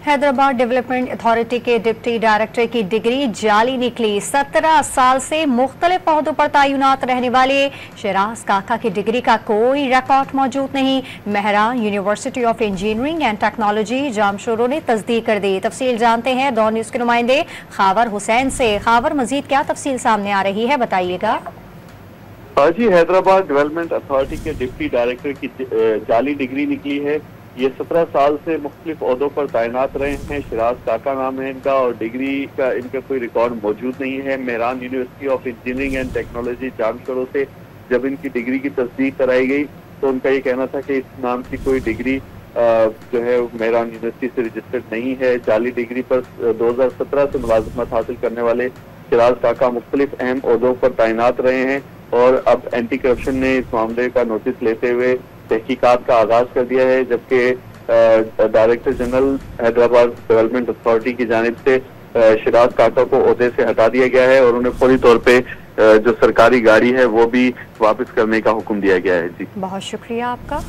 Hyderabad development authority के deputy director की degree जाली निकली। 17 साल से मुख्तलिफ ओहदों पर तैनात रहने वाले शिराज काका की डिग्री का कोई रिकॉर्ड मौजूद नहीं। Mehran university of engineering and technology Jamshoro ने तस्दीक कर दी। तफसील जानते हैं दौर न्यूज के नुमाइंदे खावर हुसैन से। खावर, मजीद क्या तफसील सामने आ रही है, बताइएगा। जी, हैदराबाद डेवलपमेंट अथॉरिटी के डिप्टी डायरेक्टर की जाली डिग्री निकली है। ये 17 साल से मुख्तलिफ ओहदों पर तैनात रहे हैं। शिराज काका नाम है इनका और डिग्री का इनका कोई रिकॉर्ड मौजूद नहीं है। Mehran university of engineering and technology Jamshoro से जब इनकी डिग्री की तस्दीक कराई गई तो उनका ये कहना था कि इस नाम की कोई डिग्री जो है मेहरान यूनिवर्सिटी से रजिस्टर्ड नहीं है। जाली डिग्री पर 2017 से मुलाजमत हासिल करने वाले शिराज काका मुख्तलिफ अहम ओहदों पर तैनात रहे हैं और अब एंटी करप्शन ने इस मामले का नोटिस लेते हुए तहकीकात का आगाज कर दिया है, जबकि director general Hyderabad development authority की जानिब से शिराज काका को ओहदे से हटा दिया गया है और उन्हें फौरी तौर पे जो सरकारी गाड़ी है वो भी वापस करने का हुक्म दिया गया है। जी, बहुत शुक्रिया आपका।